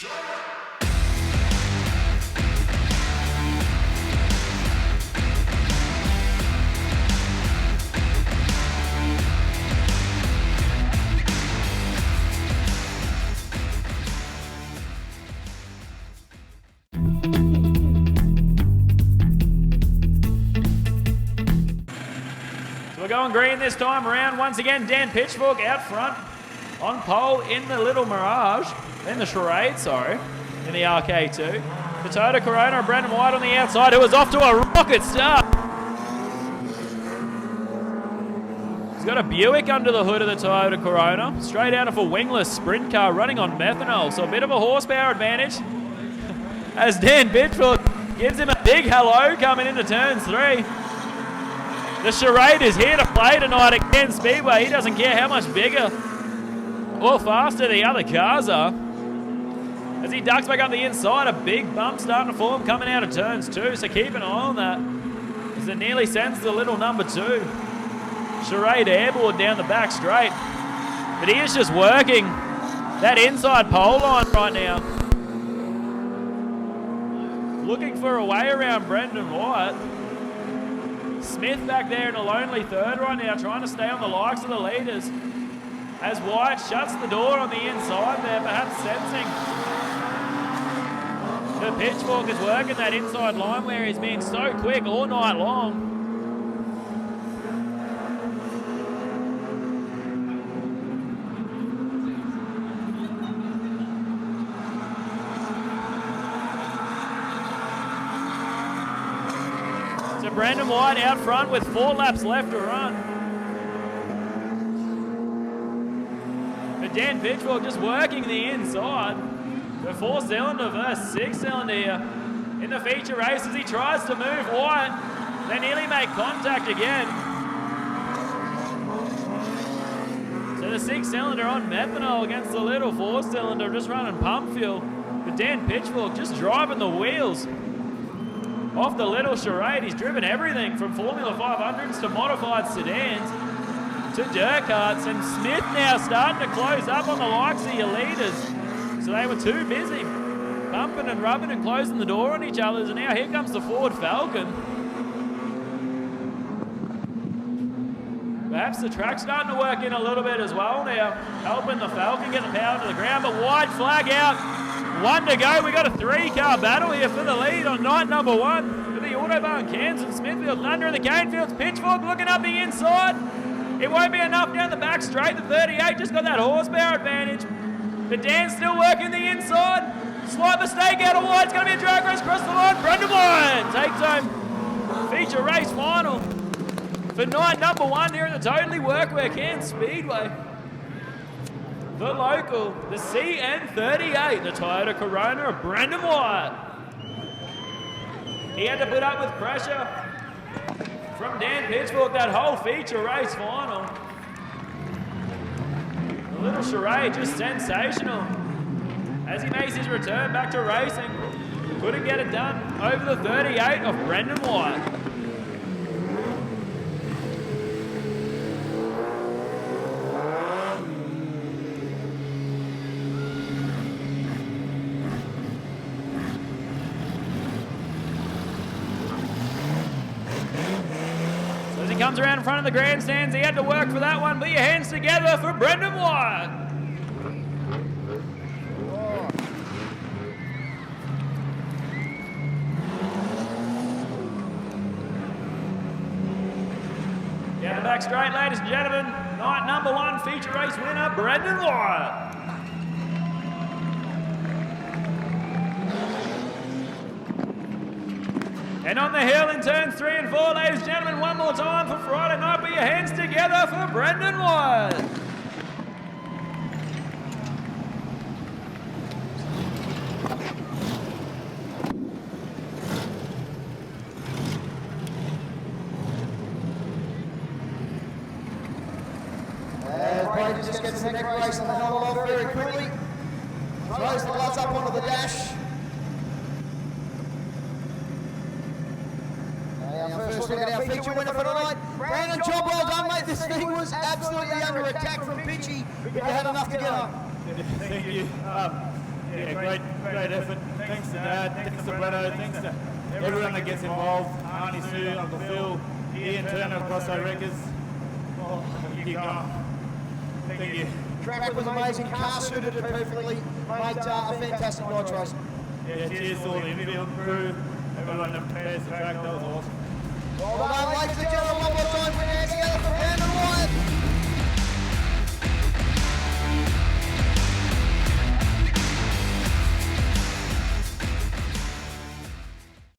We're going green this time around. Once again, Dan Pitchfork out front on pole in the Little Mirage, in the Charade, sorry, in the RK2. The Toyota Corona and Brendan White on the outside, who was off to a rocket start. He's got a Buick under the hood of the Toyota Corona, straight out of a wingless sprint car running on methanol, so a bit of a horsepower advantage as Dan Pitchfork gives him a big hello coming into turns 3. The Charade is here to play tonight at Cairns Speedway. He doesn't care how much bigger or faster the other cars are. As he ducks back up the inside, a big bump starting to form coming out of turns 2, so keep an eye on that. As it nearly sends the little number 2. Charade airboard down the back straight. But he is just working that inside pole line right now. Looking for a way around Brendan White. Smith back there in a lonely third right now, trying to stay on the likes of the leaders. As White shuts the door on the inside there, perhaps sensing the Pitchfork is working that inside line where he's been so quick all night long. Brendan White out front with 4 laps left to run. But Dan Pitchfork just working the inside. The 4-cylinder versus 6-cylinder here in the feature race as he tries to move White. They nearly make contact again. So the 6-cylinder on methanol against the little 4-cylinder just running pump fuel. But Dan Pitchfork just driving the wheels off the little Charade. He's driven everything from Formula 500s to modified sedans to dirt carts, and Smith now starting to close up on the likes of your leaders. So they were too busy bumping and rubbing and closing the door on each other, and now here comes the Ford Falcon. Perhaps the track's starting to work in a little bit as well now, helping the Falcon get the power to the ground, but wide flag out. 1 to go. We got a 3-car battle here for the lead on night number 1 for the Autobahn Cairns and Smithfield Thunder and the Canefields. Pitchfork looking up the inside. It won't be enough down the back straight. The 38 just got that horsepower advantage. But Dan's still working the inside. Slight mistake out of White. It's going to be a drag race across the line. Brendan White takes home feature race final for night number 1 here at the Totally Workwear Cairns Speedway. The local, the CN38, the Toyota Corona of Brendan White. He had to put up with pressure from Dan Pitchfork that whole feature race final. The little Charade just sensational as he makes his return back to racing. Couldn't get it done over the 38 of Brendan White. Comes around in front of the grandstands. He had to work for that one. Put your hands together for Brendan White. Down the back straight, ladies and gentlemen. Night number 1 feature race winner, Brendan White. And on the hill in turns 3 and 4, ladies and gentlemen, one more time for Friday night. Put your hands together for Brendan White. Brady just gets the neck brace on the hell of very quickly. Throws the gloves up onto the dash. First look at our feature winner for tonight. Brandon, job well done, mate. This thing was absolutely under attack from Pitchy, but you had enough to get up. Thank you. Yeah, great effort. Thanks to Dad, thanks to Bretto, thanks to everyone that gets involved. Auntie Sue, Uncle Phil, Ian Turner of Crossroad Wreckers. Oh, you keep going. Thank you. Track was amazing, car suited it perfectly, made a fantastic night race. Yeah, cheers to all the infield crew, everyone that prepares the track, that was awesome. Well done, ladies and gentlemen, one more time, put your hands together for